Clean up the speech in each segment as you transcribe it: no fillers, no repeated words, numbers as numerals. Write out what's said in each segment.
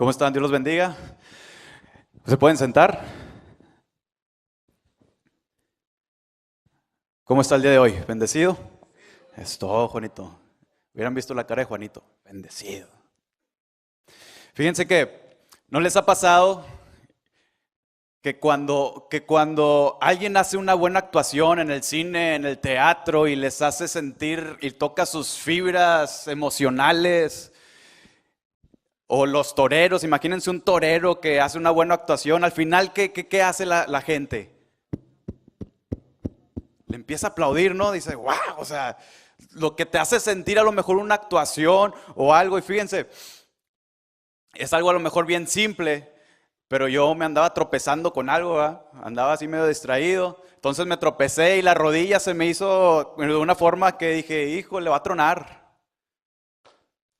¿Cómo están? Dios los bendiga. ¿Se pueden sentar? ¿Cómo está el día de hoy? ¿Bendecido? Es todo, Juanito. Hubieran visto la cara de Juanito. Bendecido. Fíjense que ¿no les ha pasado que cuando alguien hace una buena actuación en el cine, en el teatro y les hace sentir y toca sus fibras emocionales? O los toreros, imagínense un torero que hace una buena actuación, al final, ¿qué hace la gente? Le empieza a aplaudir, ¿no? Dice, wow, o sea, lo que te hace sentir a lo mejor una actuación o algo, y fíjense, es algo a lo mejor bien simple, pero yo me andaba tropezando con algo, ¿verdad? Andaba así medio distraído, entonces me tropecé y la rodilla se me hizo de una forma que dije, hijo, le va a tronar.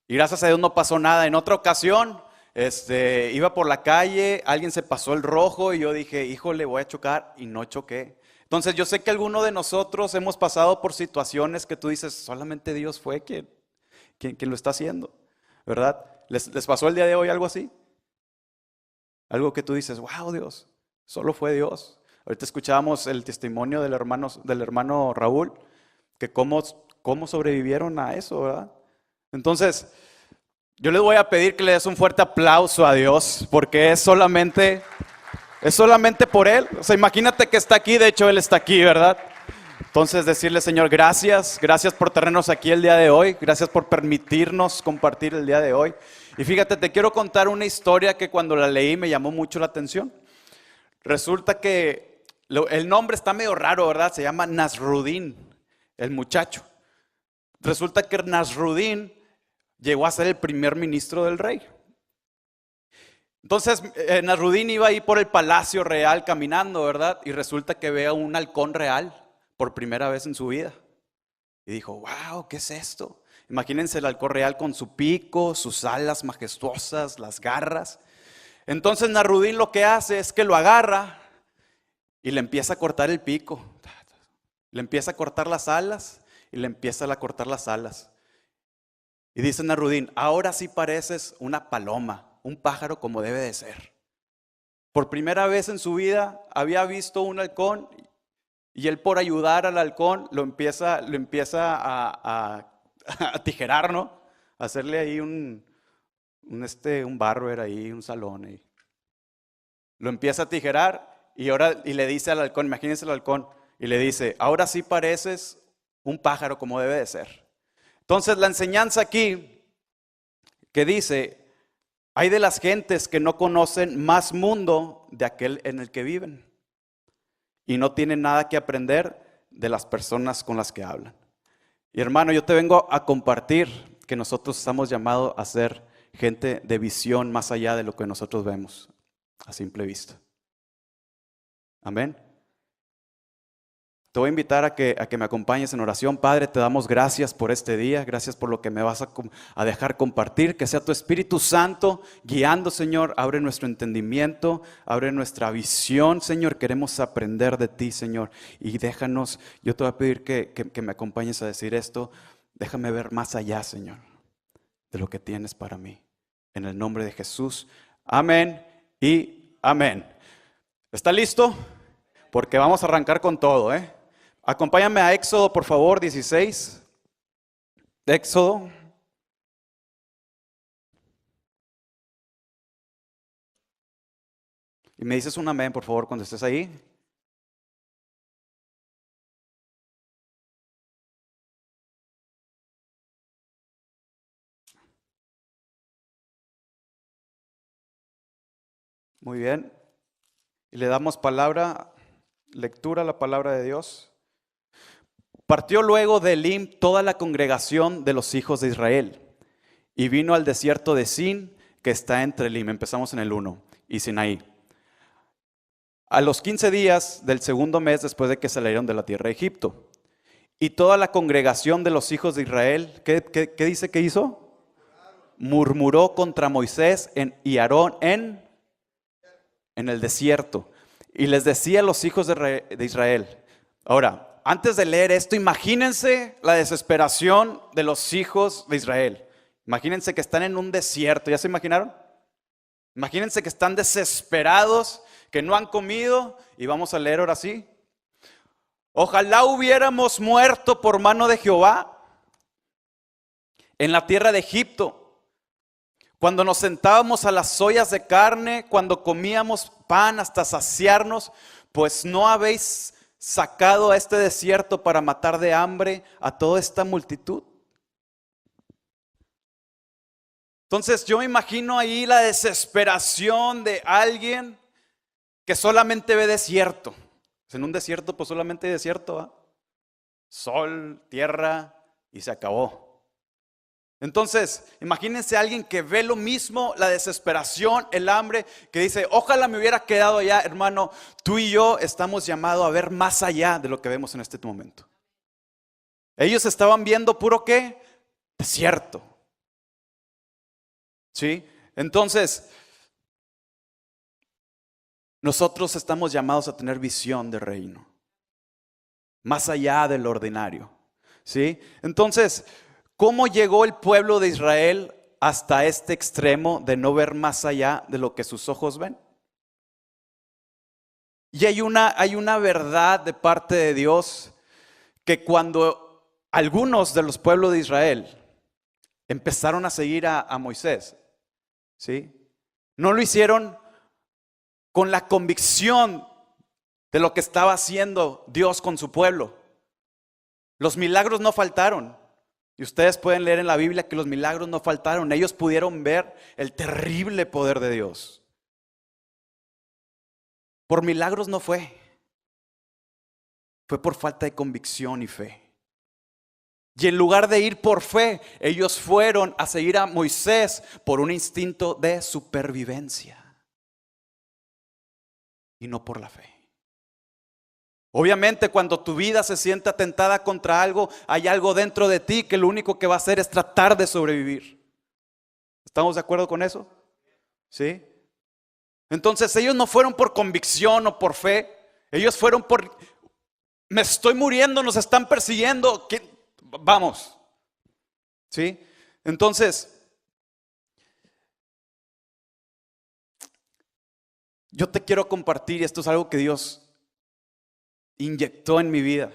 Y gracias a Dios no pasó nada. En otra ocasión, iba por la calle, alguien se pasó el rojo y yo dije, híjole, voy a chocar, y no choqué. Entonces yo sé que alguno de nosotros hemos pasado por situaciones que tú dices, solamente Dios fue quien lo está haciendo, ¿verdad? ¿Les pasó el día de hoy algo así? Algo que tú dices, wow, Dios, solo fue Dios. Ahorita escuchábamos el testimonio del hermano Raúl, que cómo sobrevivieron a eso, ¿verdad? Entonces, yo les voy a pedir que le des un fuerte aplauso a Dios, porque es solamente por Él. O sea, imagínate que está aquí, de hecho Él está aquí, ¿verdad? Entonces decirle, Señor, gracias por tenernos aquí el día de hoy, gracias por permitirnos compartir el día de hoy. Y fíjate, te quiero contar una historia que cuando la leí me llamó mucho la atención. Resulta que el nombre está medio raro, ¿verdad? Se llama Nasruddin, el muchacho. Resulta que Nasruddin llegó a ser el primer ministro del rey. Entonces Nasruddin iba ahí por el palacio real caminando, ¿verdad? Y resulta que ve a un halcón real por primera vez en su vida. Y dijo, wow, ¿qué es esto? Imagínense el halcón real con su pico, sus alas majestuosas, las garras. Entonces Nasruddin lo que hace es que lo agarra y le empieza a cortar el pico. Le empieza a cortar las alas y le empieza a cortar las alas. Y dice Nasruddin, ahora sí pareces una paloma, un pájaro como debe de ser. Por primera vez en su vida había visto un halcón y él, por ayudar al halcón, lo empieza a tijerar, ¿no? A hacerle ahí un barro, era ahí, un salón ahí. Lo empieza a tijerar y le dice al halcón, imagínense el halcón, y le dice, ahora sí pareces un pájaro como debe de ser. Entonces la enseñanza aquí que dice, hay de las gentes que no conocen más mundo de aquel en el que viven y no tienen nada que aprender de las personas con las que hablan. Y hermano, yo te vengo a compartir que nosotros estamos llamados a ser gente de visión más allá de lo que nosotros vemos a simple vista. Amén. Te voy a invitar a que me acompañes en oración. Padre, te damos gracias por este día, gracias por lo que me vas a dejar compartir, que sea tu Espíritu Santo guiando, Señor. Abre nuestro entendimiento, abre nuestra visión, Señor. Queremos aprender de ti, Señor, y déjanos, yo te voy a pedir que me acompañes a decir esto, déjame ver más allá, Señor, de lo que tienes para mí. En el nombre de Jesús, amén y amén. ¿Está listo? Porque vamos a arrancar con todo, ¿eh? Acompáñame a Éxodo, por favor, 16. Éxodo. Y me dices un amén, por favor, cuando estés ahí. Muy bien. Y le damos lectura a la palabra de Dios. Partió luego de Elim toda la congregación de los hijos de Israel y vino al desierto de Sin, que está entre Elim, empezamos en el 1, y Sinaí. A los 15 días del segundo mes después de que salieron de la tierra de Egipto. Y toda la congregación de los hijos de Israel, ¿qué dice que hizo? Murmuró contra Moisés y Aarón en el desierto. Y les decía a los hijos de Israel. Ahora, antes de leer esto, imagínense la desesperación de los hijos de Israel. Imagínense que están en un desierto, ¿ya se imaginaron? Imagínense que están desesperados, que no han comido, y vamos a leer ahora sí. Ojalá hubiéramos muerto por mano de Jehová en la tierra de Egipto, cuando nos sentábamos a las ollas de carne, cuando comíamos pan hasta saciarnos, pues no habéis sacado a este desierto para matar de hambre a toda esta multitud. Entonces yo me imagino ahí la desesperación de alguien que solamente ve desierto. En un desierto pues solamente hay desierto, ¿eh? Sol, tierra y se acabó. Entonces imagínense a alguien que ve lo mismo, la desesperación, el hambre, que dice, ojalá me hubiera quedado allá. Hermano, tú y yo estamos llamados a ver más allá de lo que vemos en este momento. Ellos estaban viendo puro ¿qué? Desierto. ¿Sí? Entonces, nosotros estamos llamados a tener visión de reino, más allá del ordinario. ¿Sí? Entonces, ¿cómo llegó el pueblo de Israel hasta este extremo de no ver más allá de lo que sus ojos ven? Y hay una verdad de parte de Dios, que cuando algunos de los pueblos de Israel empezaron a seguir a Moisés, ¿sí? No lo hicieron con la convicción de lo que estaba haciendo Dios con su pueblo. Los milagros no faltaron. Y ustedes pueden leer en la Biblia que los milagros no faltaron. Ellos pudieron ver el terrible poder de Dios. Por milagros no fue. Fue por falta de convicción y fe. Y en lugar de ir por fe, ellos fueron a seguir a Moisés por un instinto de supervivencia y no por la fe. Obviamente, cuando tu vida se siente atentada contra algo, hay algo dentro de ti que lo único que va a hacer es tratar de sobrevivir. ¿Estamos de acuerdo con eso? ¿Sí? Entonces ellos no fueron por convicción o por fe. Ellos fueron por, me estoy muriendo, nos están persiguiendo. Vamos. ¿Sí? Entonces, yo te quiero compartir, y esto es algo que Dios inyectó en mi vida.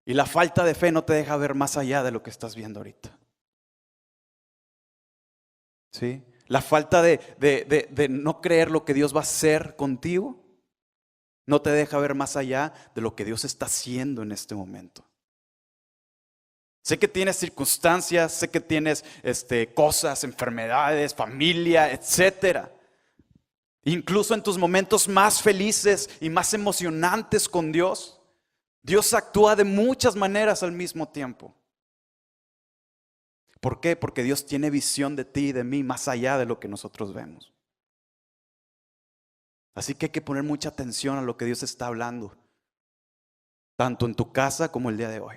Y la falta de fe no te deja ver más allá de lo que estás viendo ahorita. ¿Sí? La falta de no creer lo que Dios va a hacer contigo no te deja ver más allá de lo que Dios está haciendo en este momento. Sé que tienes circunstancias, sé que tienes cosas, enfermedades, familia, etcétera. Incluso en tus momentos más felices y más emocionantes con Dios, Dios actúa de muchas maneras al mismo tiempo. ¿Por qué? Porque Dios tiene visión de ti y de mí más allá de lo que nosotros vemos. Así que hay que poner mucha atención a lo que Dios está hablando, tanto en tu casa como el día de hoy.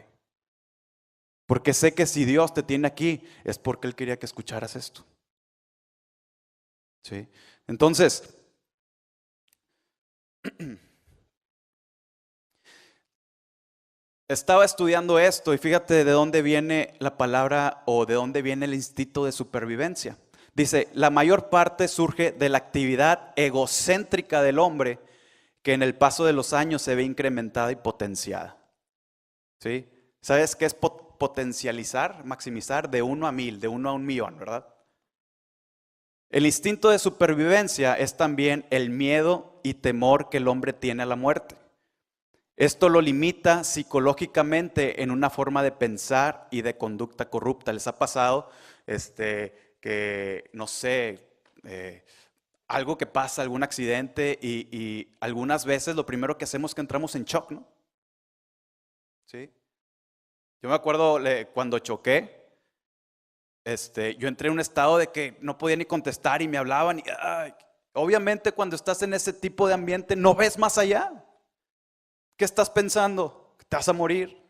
Porque sé que si Dios te tiene aquí es porque Él quería que escucharas esto. ¿Sí? Entonces, estaba estudiando esto y fíjate de dónde viene la palabra o de dónde viene el instinto de supervivencia. Dice, la mayor parte surge de la actividad egocéntrica del hombre que en el paso de los años se ve incrementada y potenciada. ¿Sí? ¿Sabes qué es potencializar, maximizar? De 1 a 1000, de 1 a 1.000.000, ¿verdad? El instinto de supervivencia es también el miedo y temor que el hombre tiene a la muerte. Esto lo limita psicológicamente en una forma de pensar y de conducta corrupta. ¿Les ha pasado que, no sé, algo que pasa, algún accidente y algunas veces lo primero que hacemos es que entramos en shock, ¿no? ¿Sí? Yo me acuerdo cuando choqué, yo entré en un estado de que no podía ni contestar y me hablaban. Obviamente cuando estás en ese tipo de ambiente no ves más allá. ¿Qué estás pensando? ¿Que te vas a morir?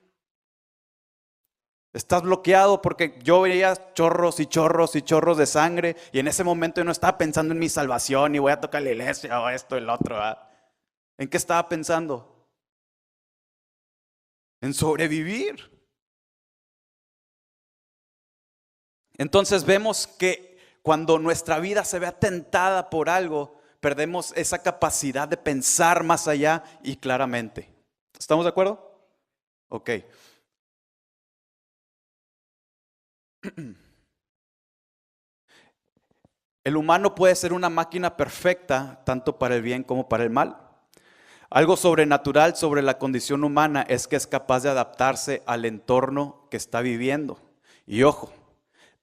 Estás bloqueado porque yo veía chorros y chorros y chorros de sangre y en ese momento yo no estaba pensando en mi salvación y voy a tocar la iglesia o esto, el otro. ¿Verdad? ¿En qué estaba pensando? En sobrevivir. Entonces vemos que cuando nuestra vida se ve atentada por algo, perdemos esa capacidad de pensar más allá y claramente. ¿Estamos de acuerdo? Ok. El humano puede ser una máquina perfecta, tanto para el bien como para el mal. Algo sobrenatural sobre la condición humana es que es capaz de adaptarse al entorno que está viviendo. Y ojo,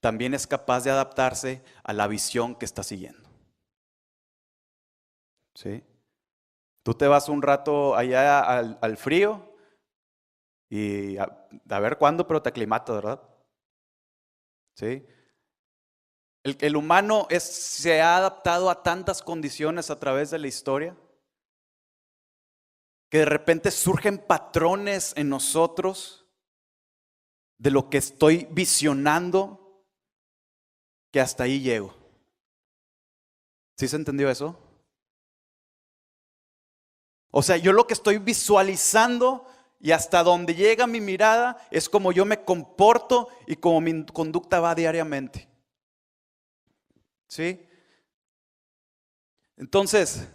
también es capaz de adaptarse a la visión que está siguiendo. ¿Sí? Tú te vas un rato allá al frío y a ver cuándo, pero te aclimatas, ¿verdad? ¿Sí? El humano se ha adaptado a tantas condiciones a través de la historia que de repente surgen patrones en nosotros de lo que estoy visionando, que hasta ahí llego. ¿Sí se entendió eso? O sea, yo lo que estoy visualizando y hasta donde llega mi mirada es como yo me comporto y como mi conducta va diariamente. ¿Sí? Entonces,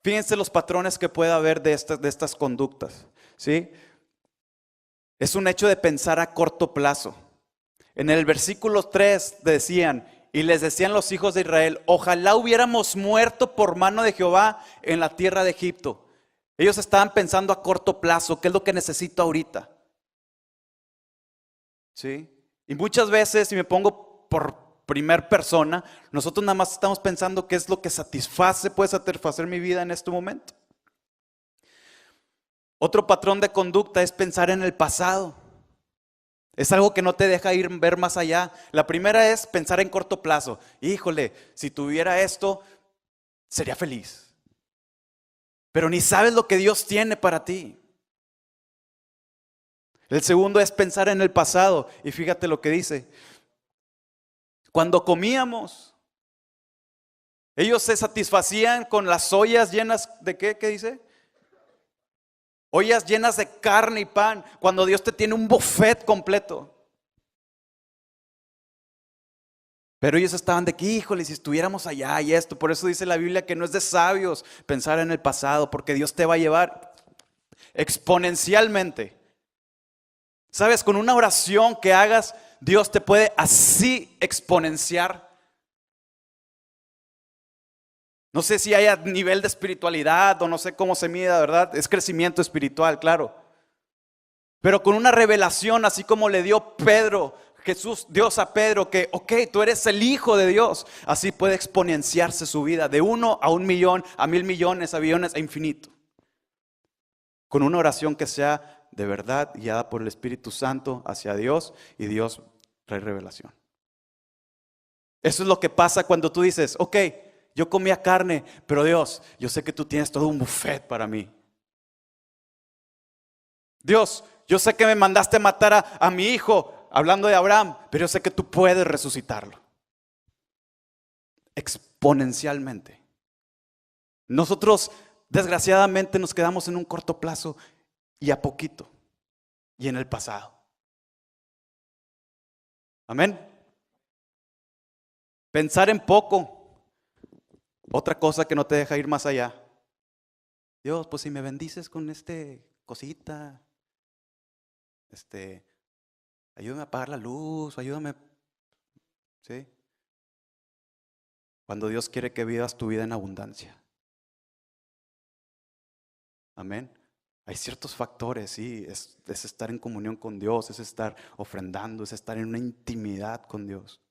fíjense los patrones que puede haber de estas conductas. ¿Sí? Es un hecho de pensar a corto plazo. En el versículo 3 decían, y les decían los hijos de Israel, ojalá hubiéramos muerto por mano de Jehová en la tierra de Egipto. Ellos estaban pensando a corto plazo, ¿qué es lo que necesito ahorita? ¿Sí? Y muchas veces, si me pongo por primer persona, nosotros nada más estamos pensando qué es lo que puede satisfacer mi vida en este momento. Otro patrón de conducta es pensar en el pasado. Es algo que no te deja ver más allá. La primera es pensar en corto plazo. Híjole, si tuviera esto, sería feliz. Pero ni sabes lo que Dios tiene para ti. El segundo es pensar en el pasado. Y fíjate lo que dice. Cuando comíamos, ellos se satisfacían con las ollas llenas de ¿qué? ¿Qué dice? Ollas llenas de carne y pan. Cuando Dios te tiene un buffet completo. Pero ellos estaban de que, híjole, si estuviéramos allá y esto. Por eso dice la Biblia que no es de sabios pensar en el pasado, porque Dios te va a llevar exponencialmente. ¿Sabes? Con una oración que hagas, Dios te puede así exponenciar. No sé si haya nivel de espiritualidad o no sé cómo se mida, ¿verdad? Es crecimiento espiritual, claro. Pero con una revelación, así como le dio Dios a Pedro, que ok, tú eres el Hijo de Dios. Así puede exponenciarse su vida de 1 a 1.000.000, a 1.000.000.000, a billones, a infinito. Con una oración que sea de verdad guiada por el Espíritu Santo hacia Dios, y Dios trae revelación. Eso es lo que pasa cuando tú dices, ok, yo comía carne, pero Dios, yo sé que tú tienes todo un buffet para mí. Dios, yo sé que me mandaste matar a mi hijo, hablando de Abraham, pero yo sé que tú puedes resucitarlo. Exponencialmente. Nosotros, desgraciadamente, nos quedamos en un corto plazo y a poquito, y en el pasado. Amén. Pensar en poco. Otra cosa que no te deja ir más allá. Dios, pues si me bendices con cosita, ayúdame a apagar la luz, ayúdame, ¿sí? Cuando Dios quiere que vivas tu vida en abundancia. Amén. Hay ciertos factores, sí, es estar en comunión con Dios, es estar ofrendando, es estar en una intimidad con Dios.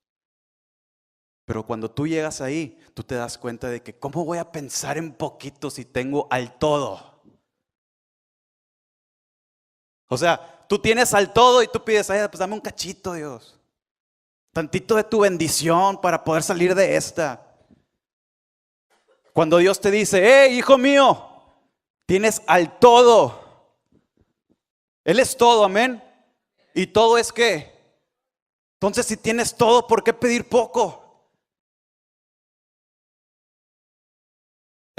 Pero cuando tú llegas ahí, tú te das cuenta de que ¿cómo voy a pensar en poquito si tengo al todo? O sea, tú tienes al todo y tú pides, ay, pues dame un cachito, Dios. Tantito de tu bendición para poder salir de esta. Cuando Dios te dice, hey, hijo mío, tienes al todo. Él es todo, amén. ¿Y todo es qué? Entonces, si tienes todo, ¿por qué pedir poco?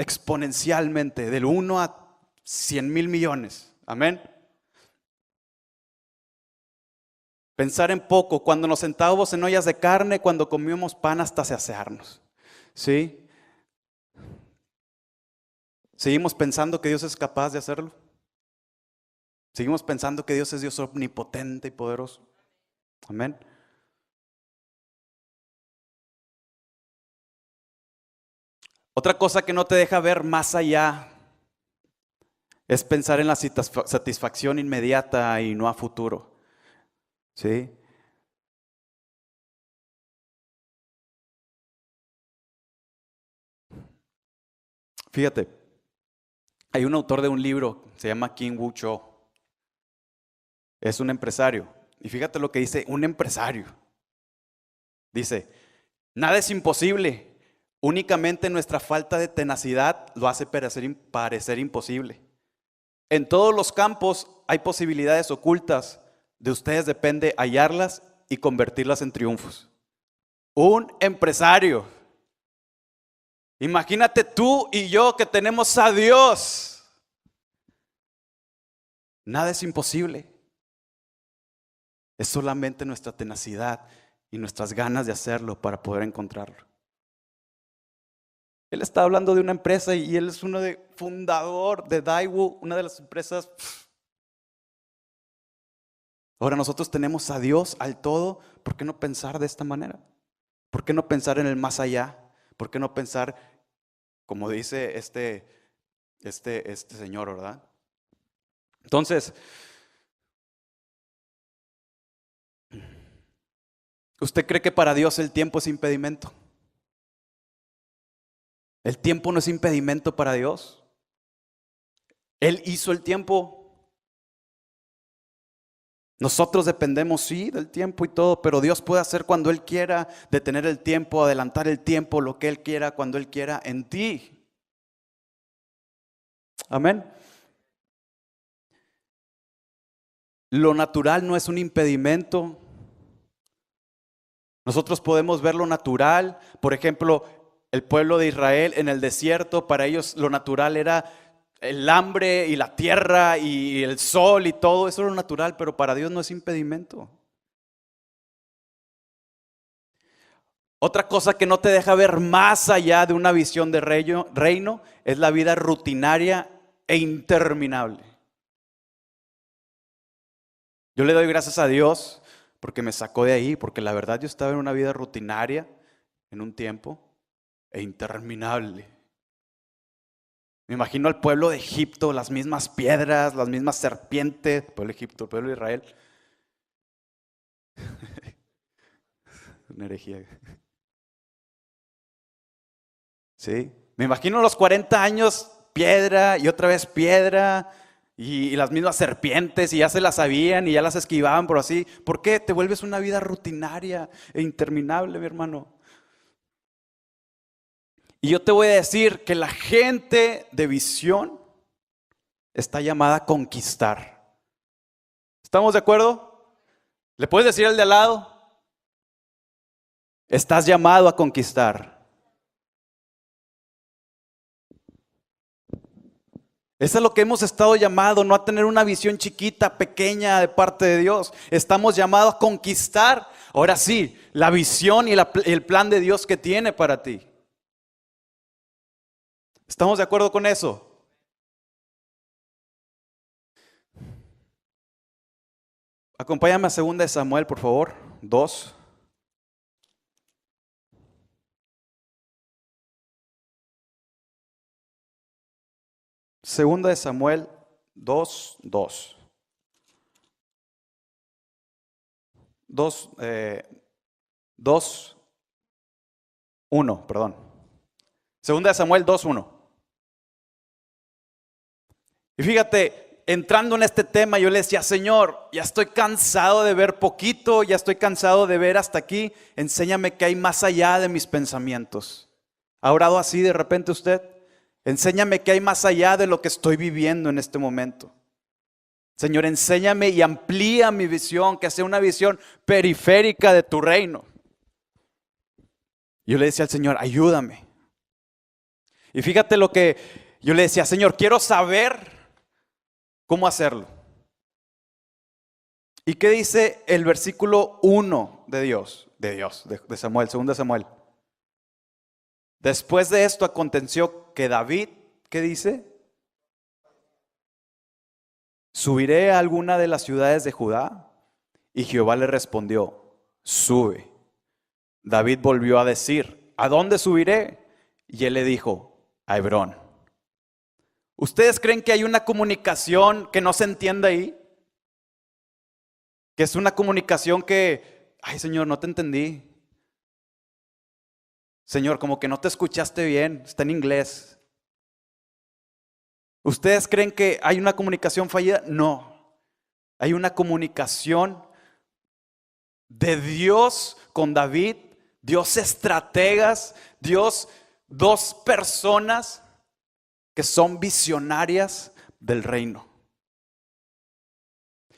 Exponencialmente, del 1 a 100.000.000.000. Amén. Pensar en poco, cuando nos sentábamos en ollas de carne, cuando comíamos pan hasta saciarnos. ¿Sí? ¿Seguimos pensando que Dios es capaz de hacerlo? ¿Seguimos pensando que Dios es Dios omnipotente y poderoso? Amén. Otra cosa que no te deja ver más allá es pensar en la satisfacción inmediata y no a futuro. ¿Sí? Fíjate, hay un autor de un libro, se llama King Wu Cho. Es un empresario. Y fíjate lo que dice un empresario. Dice, nada es imposible. Únicamente nuestra falta de tenacidad lo hace parecer imposible. En todos los campos hay posibilidades ocultas. De ustedes depende hallarlas y convertirlas en triunfos. Un empresario. Imagínate tú y yo que tenemos a Dios. Nada es imposible. Es solamente nuestra tenacidad y nuestras ganas de hacerlo para poder encontrarlo. Él está hablando de una empresa y él es uno de fundador de Daewoo, una de las empresas. Ahora nosotros tenemos a Dios al todo. ¿Por qué no pensar de esta manera? ¿Por qué no pensar en el más allá? ¿Por qué no pensar como dice este señor, verdad? Entonces, ¿usted cree que para Dios el tiempo es impedimento? El tiempo no es impedimento para Dios. Él hizo el tiempo. Nosotros dependemos, sí, del tiempo y todo, pero Dios puede hacer cuando Él quiera, detener el tiempo, adelantar el tiempo, lo que Él quiera, cuando Él quiera en ti. Amén. Lo natural no es un impedimento. Nosotros podemos ver lo natural. Por ejemplo, el pueblo de Israel en el desierto, para ellos lo natural era el hambre y la tierra y el sol y todo. Eso era lo natural, pero para Dios no es impedimento. Otra cosa que no te deja ver más allá de una visión de reino es la vida rutinaria e interminable. Yo le doy gracias a Dios porque me sacó de ahí, porque la verdad yo estaba en una vida rutinaria en un tiempo e interminable. Me imagino al pueblo de Egipto, las mismas piedras, las mismas serpientes, el pueblo de Egipto, el pueblo de Israel. Una herejía. Sí, me imagino los 40 años, piedra y otra vez piedra. Y las mismas serpientes, y ya se las sabían y ya las esquivaban por así. ¿Por qué? Te vuelves una vida rutinaria e interminable, mi hermano. Y yo te voy a decir que la gente de visión está llamada a conquistar. ¿Estamos de acuerdo? ¿Le puedes decir al de al lado? Estás llamado a conquistar. Eso es lo que hemos estado llamados, no a tener una visión chiquita, pequeña de parte de Dios. Estamos llamados a conquistar, ahora sí, la visión y el plan de Dios que tiene para ti. ¿Estamos de acuerdo con eso? Acompáñame a 2 de Samuel, por favor, 2. Segunda de Samuel 2, 2. 2, 1, perdón. Segunda de Samuel 2, 1. Y fíjate, entrando en este tema, yo le decía, Señor, ya estoy cansado de ver poquito, ya estoy cansado de ver hasta aquí. Enséñame qué hay más allá de mis pensamientos. ¿Ha orado así de repente usted? Enséñame qué hay más allá de lo que estoy viviendo en este momento. Señor, enséñame y amplía mi visión, que sea una visión periférica de tu reino. Yo le decía al Señor, ayúdame. Y fíjate lo que yo le decía, Señor, quiero saber cómo hacerlo. ¿Y qué dice el versículo 1 de Samuel, 2 Samuel? Después de esto aconteció que David, ¿qué dice? ¿Subiré a alguna de las ciudades de Judá? Y Jehová le respondió, sube. David volvió a decir, ¿a dónde subiré? Y él le dijo, a Hebrón. ¿Ustedes creen que hay una comunicación que no se entiende ahí? Que es una comunicación que, ay Señor, no te entendí. Señor, como que no te escuchaste bien, está en inglés. ¿Ustedes creen que hay una comunicación fallida? No. Hay una comunicación de Dios con David, Dios estrategas, Dios, dos personas que son visionarias del reino.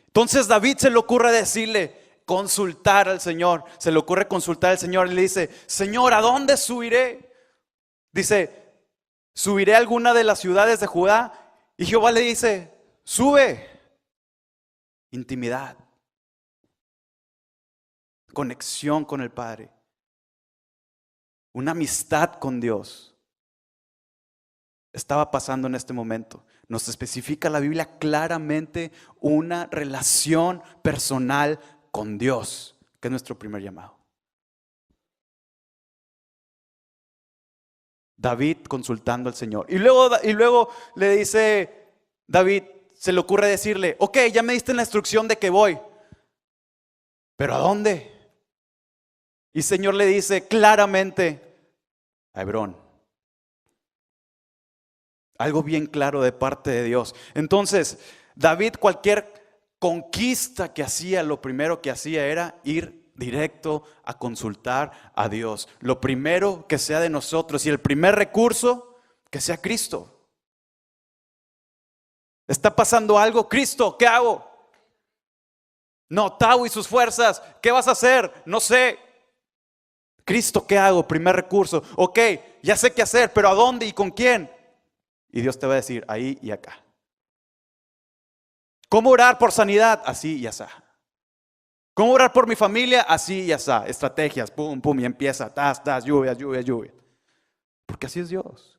Entonces David se le ocurre decirle, consultar al Señor, se le ocurre consultar al Señor y le dice, Señor, ¿a dónde subiré? Dice, subiré a alguna de las ciudades de Judá. Y Jehová le dice, sube. Intimidad, conexión con el Padre, una amistad con Dios. Estaba pasando en este momento. Nos especifica la Biblia claramente una relación personal con Dios, que es nuestro primer llamado. David consultando al Señor. Y luego le dice David, se le ocurre decirle, ok, ya me diste la instrucción de que voy, pero ¿a dónde? Y el Señor le dice claramente, a Hebrón. Algo bien claro de parte de Dios. Entonces, David, cualquier conquista que hacía, lo primero que hacía era ir directo a consultar a Dios. Lo primero que sea de nosotros y el primer recurso que sea Cristo. ¿Está pasando algo? Cristo, ¿qué hago? No, Tau y sus fuerzas, ¿qué vas a hacer? No sé. Cristo, ¿qué hago? Primer recurso. Ok, ya sé qué hacer, pero ¿a dónde y con quién? Y Dios te va a decir, ahí y acá. ¿Cómo orar por sanidad? Así y así. ¿Cómo orar por mi familia? Así y así. Estrategias, pum, pum, y empieza, lluvia. Porque así es Dios.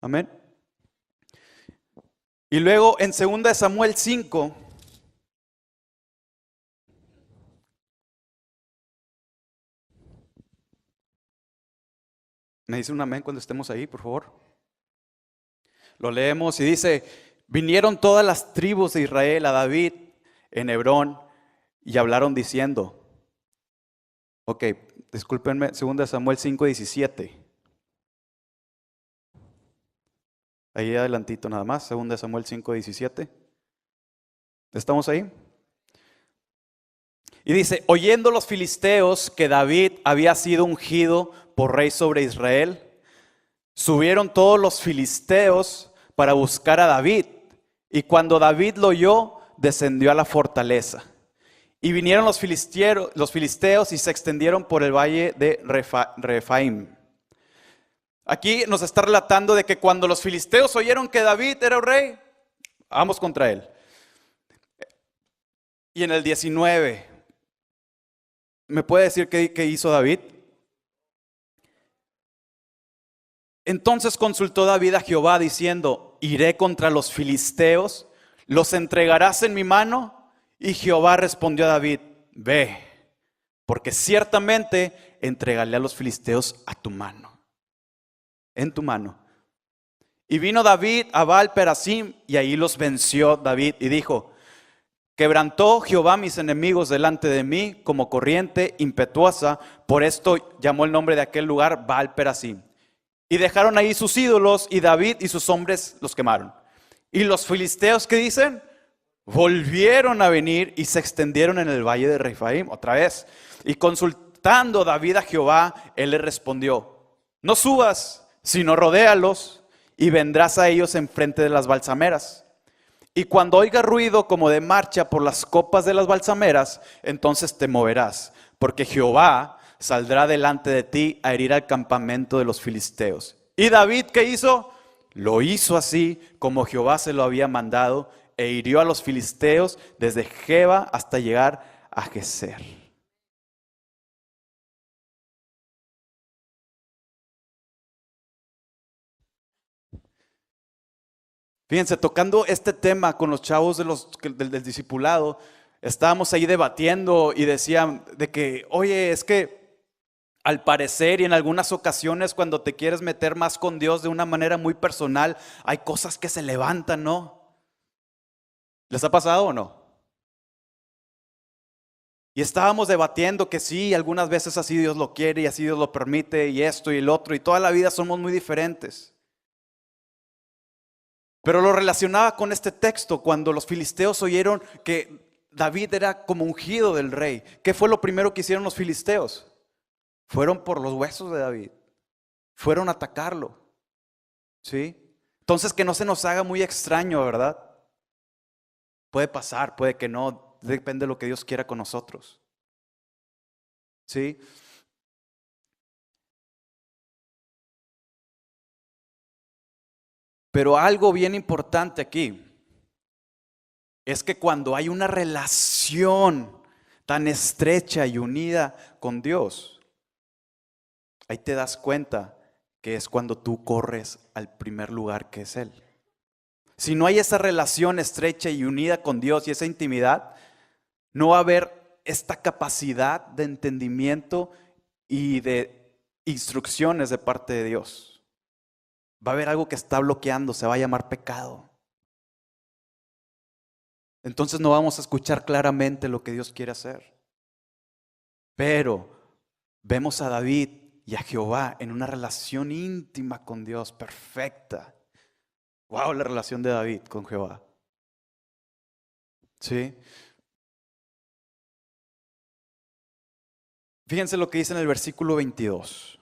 Amén. Y luego en 2 Samuel 5. Me dice un amén cuando estemos ahí, por favor. Lo leemos y dice, vinieron todas las tribus de Israel a David en Hebrón y hablaron diciendo, ok, discúlpenme, 2 Samuel 5:17. Ahí adelantito nada más, 2 Samuel 5:17. ¿Estamos ahí? Y dice, oyendo los filisteos que David había sido ungido por rey sobre Israel, subieron todos los filisteos para buscar a David. Y cuando David lo oyó, descendió a la fortaleza. Y vinieron los filisteos y se extendieron por el valle de Refaim. Aquí nos está relatando de que cuando los filisteos oyeron que David era el rey, vamos contra él. Y en el 19, ¿me puede decir qué hizo David? Entonces consultó David a Jehová diciendo, iré contra los filisteos, ¿los entregarás en mi mano? Y Jehová respondió a David, ve, porque ciertamente entregaré a los filisteos a tu mano, en tu mano. Y vino David a Baal-Perasim y ahí los venció David y dijo, quebrantó Jehová mis enemigos delante de mí como corriente impetuosa, por esto llamó el nombre de aquel lugar Baal-Perasim. Y dejaron ahí sus ídolos y David y sus hombres los quemaron. Y los filisteos, ¿qué dicen? Volvieron a venir y se extendieron en el valle de Refaim otra vez. Y consultando David a Jehová, él le respondió, no subas, sino rodéalos y vendrás a ellos enfrente de las balsameras. Y cuando oiga ruido como de marcha por las copas de las balsameras, entonces te moverás, porque Jehová saldrá delante de ti a herir al campamento de los filisteos. ¿Y David qué hizo? Lo hizo así como Jehová se lo había mandado e hirió a los filisteos desde Geba hasta llegar a Geser. Fíjense, tocando este tema con los chavos del discipulado, estábamos ahí debatiendo y decían de que, oye, es que al parecer y en algunas ocasiones cuando te quieres meter más con Dios de una manera muy personal, hay cosas que se levantan, ¿no? ¿Les ha pasado o no? Y estábamos debatiendo que sí, algunas veces así Dios lo quiere y así Dios lo permite y esto y el otro y toda la vida somos muy diferentes. Pero lo relacionaba con este texto cuando los filisteos oyeron que David era como ungido del rey. ¿Qué fue lo primero que hicieron los filisteos? Fueron por los huesos de David. Fueron a atacarlo. ¿Sí? Entonces que no se nos haga muy extraño, ¿verdad? Puede pasar, puede que no. Depende de lo que Dios quiera con nosotros. ¿Sí? Pero algo bien importante aquí es que cuando hay una relación tan estrecha y unida con Dios, ahí te das cuenta que es cuando tú corres al primer lugar que es Él. Si no hay esa relación estrecha y unida con Dios y esa intimidad, no va a haber esta capacidad de entendimiento y de instrucciones de parte de Dios. Va a haber algo que está bloqueando, se va a llamar pecado. Entonces no vamos a escuchar claramente lo que Dios quiere hacer. Pero vemos a David y a Jehová en una relación íntima con Dios, perfecta. Wow, la relación de David con Jehová. ¿Sí? Fíjense lo que dice en el versículo 22.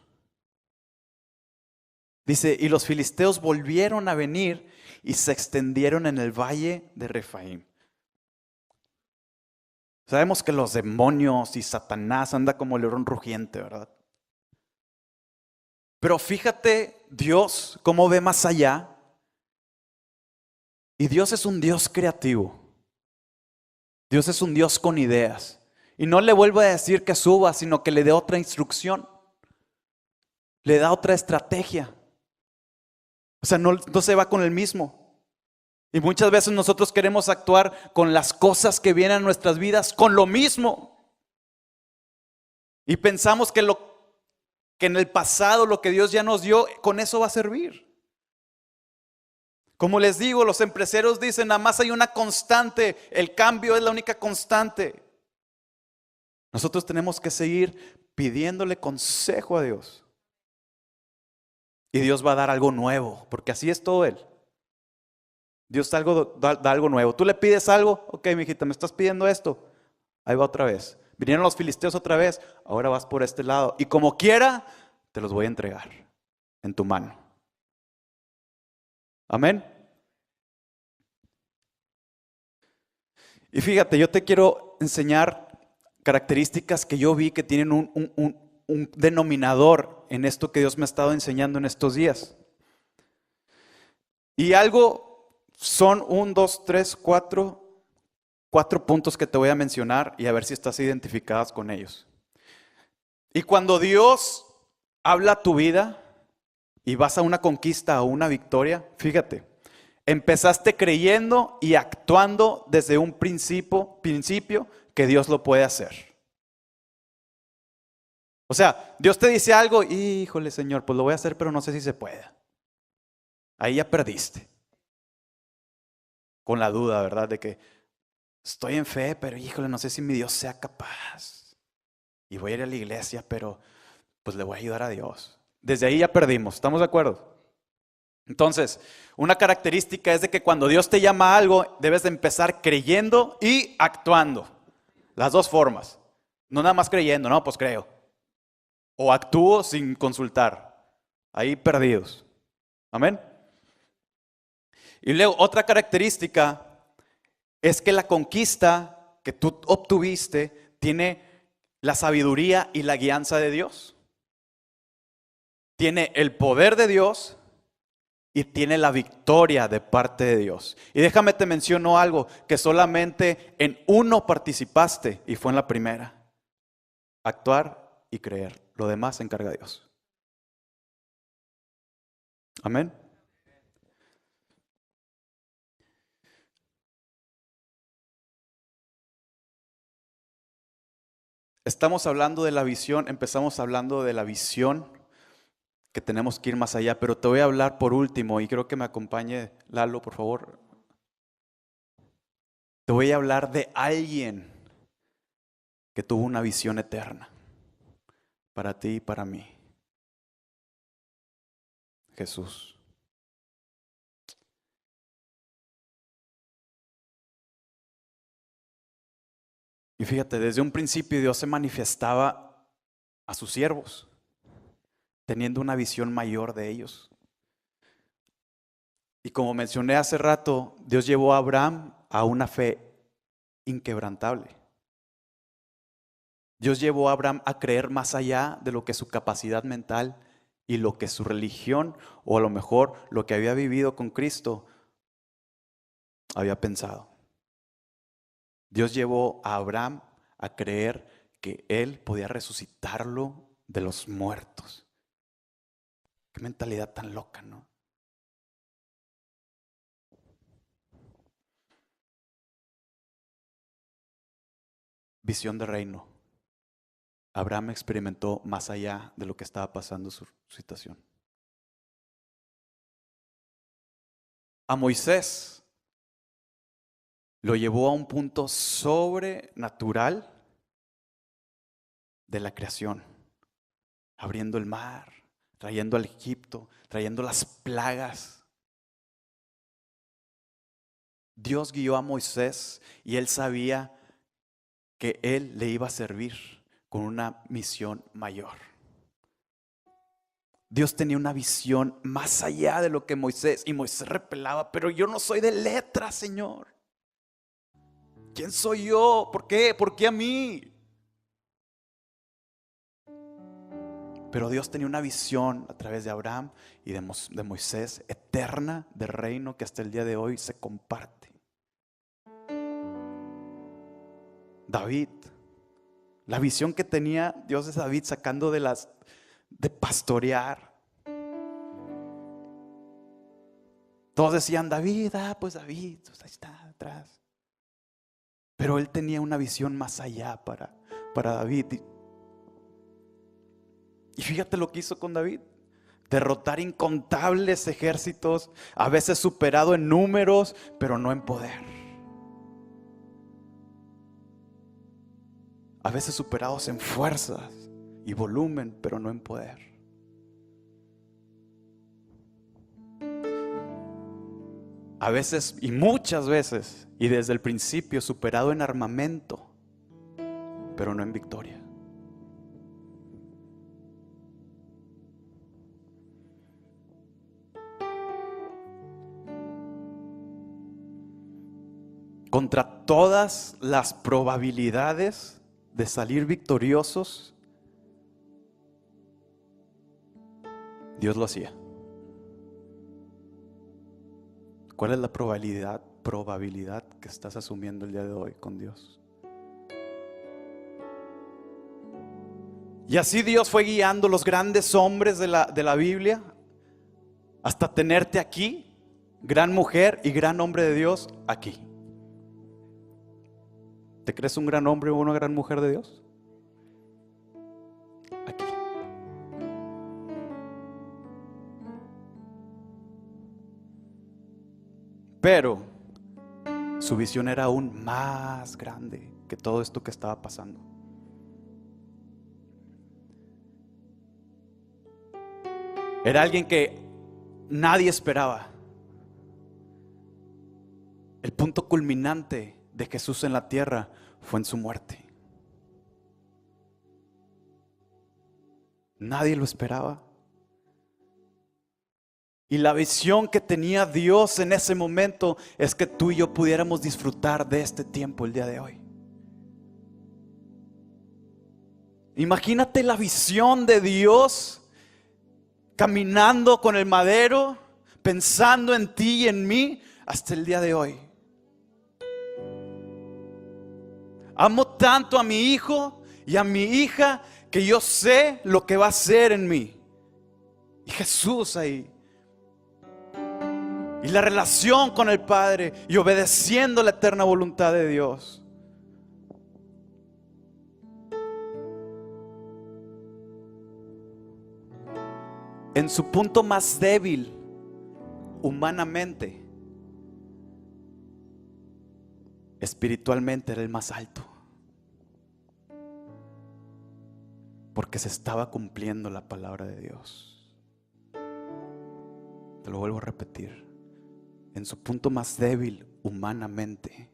Dice, y los filisteos volvieron a venir y se extendieron en el valle de Refaim. Sabemos que los demonios y Satanás anda como león rugiente, ¿verdad? Pero fíjate Dios cómo ve más allá. Y Dios es un Dios creativo. Dios es un Dios con ideas. Y no le vuelvo a decir que suba, sino que le dé otra instrucción. Le da otra estrategia. O sea, no se va con el mismo. Y muchas veces nosotros queremos actuar con las cosas que vienen a nuestras vidas con lo mismo. Y pensamos que en el pasado lo que Dios ya nos dio, con eso va a servir. Como les digo, los empresarios dicen, nada más hay una constante, el cambio es la única constante. Nosotros tenemos que seguir pidiéndole consejo a Dios. Y Dios va a dar algo nuevo, porque así es todo Él. Dios da algo nuevo. Tú le pides algo, ok, mijita, me estás pidiendo esto. Ahí va otra vez. Vinieron los filisteos otra vez, ahora vas por este lado. Y como quiera, te los voy a entregar en tu mano. Amén. Y fíjate, yo te quiero enseñar características que yo vi que tienen un denominador en esto que Dios me ha estado enseñando en estos días. Y algo son 1, 2, 3, 4 puntos que te voy a mencionar y a ver si estás identificadas con ellos. Y cuando Dios habla a tu vida y vas a una conquista o una victoria, fíjate, empezaste creyendo y actuando desde un principio que Dios lo puede hacer. O sea, Dios te dice algo, híjole Señor, pues lo voy a hacer, pero no sé si se pueda. Ahí ya perdiste. Con la duda, ¿verdad? De que estoy en fe, pero híjole, no sé si mi Dios sea capaz. Y voy a ir a la iglesia, pero pues le voy a ayudar a Dios. Desde ahí ya perdimos, ¿estamos de acuerdo? Entonces, una característica es de que cuando Dios te llama a algo, debes de empezar creyendo y actuando. Las dos formas. No nada más creyendo, no, pues creo. O actúo sin consultar. Ahí perdidos. Amén. Y luego otra característica es que la conquista que tú obtuviste tiene la sabiduría y la guianza de Dios. Tiene el poder de Dios y tiene la victoria de parte de Dios. Y déjame te menciono algo, que solamente en uno participaste y fue en la primera. Actuar y creer. Lo demás se encarga Dios. Amén. Estamos hablando de la visión, empezamos hablando de la visión que tenemos que ir más allá, pero te voy a hablar por último y creo que me acompañe Lalo, por favor. Te voy a hablar de alguien que tuvo una visión eterna para ti y para mí. Jesús. Y fíjate, desde un principio Dios se manifestaba a sus siervos, teniendo una visión mayor de ellos. Y como mencioné hace rato, Dios llevó a Abraham a una fe inquebrantable. Dios llevó a Abraham a creer más allá de lo que su capacidad mental y lo que su religión, o a lo mejor lo que había vivido con Cristo, había pensado. Dios llevó a Abraham a creer que él podía resucitarlo de los muertos. Qué mentalidad tan loca, ¿no? Visión de reino. Abraham experimentó más allá de lo que estaba pasando en su situación. A Moisés lo llevó a un punto sobrenatural de la creación, abriendo el mar, trayendo al Egipto, trayendo las plagas. Dios guió a Moisés y él sabía que él le iba a servir con una misión mayor. Dios tenía una visión más allá de lo que Moisés, y Moisés repelaba, pero yo no soy de letras, Señor. ¿Quién soy yo? ¿Por qué? ¿Por qué a mí? Pero Dios tenía una visión a través de Abraham y de Moisés, eterna, de reino que hasta el día de hoy se comparte. David, la visión que tenía Dios de David sacando de pastorear. Todos decían David, pues David, pues ahí está atrás. Pero él tenía una visión más allá para David. Y fíjate lo que hizo con David. Derrotar incontables ejércitos, a veces superado en números, pero no en poder. A veces superados en fuerzas y volumen, pero no en poder. A veces y muchas veces, y desde el principio, superado en armamento, pero no en victoria. Contra todas las probabilidades de salir victoriosos, Dios lo hacía. ¿Cuál es la probabilidad que estás asumiendo el día de hoy con Dios? Y así Dios fue guiando los grandes hombres de la Biblia hasta tenerte aquí, gran mujer y gran hombre de Dios, aquí. ¿Te crees un gran hombre o una gran mujer de Dios? Aquí. Pero su visión era aún más grande que todo esto que estaba pasando. Era alguien que nadie esperaba. El punto culminante de Jesús en la tierra fue en su muerte. Nadie lo esperaba. Y la visión que tenía Dios en ese momento es que tú y yo pudiéramos disfrutar de este tiempo el día de hoy. Imagínate la visión de Dios caminando con el madero, pensando en ti y en mí hasta el día de hoy. Amo tanto a mi hijo y a mi hija que yo sé lo que va a hacer en mí. Y Jesús ahí. Y la relación con el Padre y obedeciendo la eterna voluntad de Dios. En su punto más débil, humanamente, espiritualmente era el más alto. Porque se estaba cumpliendo la palabra de Dios. Te lo vuelvo a repetir. En su punto más débil, humanamente,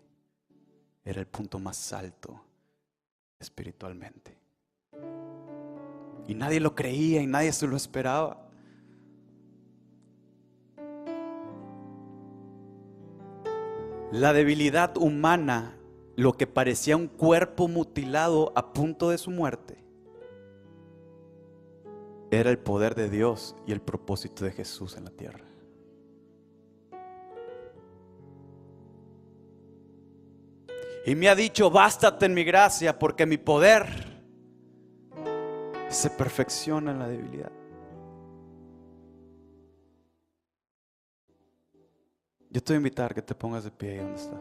era el punto más alto espiritualmente. Y nadie lo creía y nadie se lo esperaba. La debilidad humana, lo que parecía un cuerpo mutilado a punto de su muerte, era el poder de Dios y el propósito de Jesús en la tierra. Y me ha dicho: bástate en mi gracia, porque mi poder se perfecciona en la debilidad. Yo te voy a invitar que te pongas de pie ahí donde estás.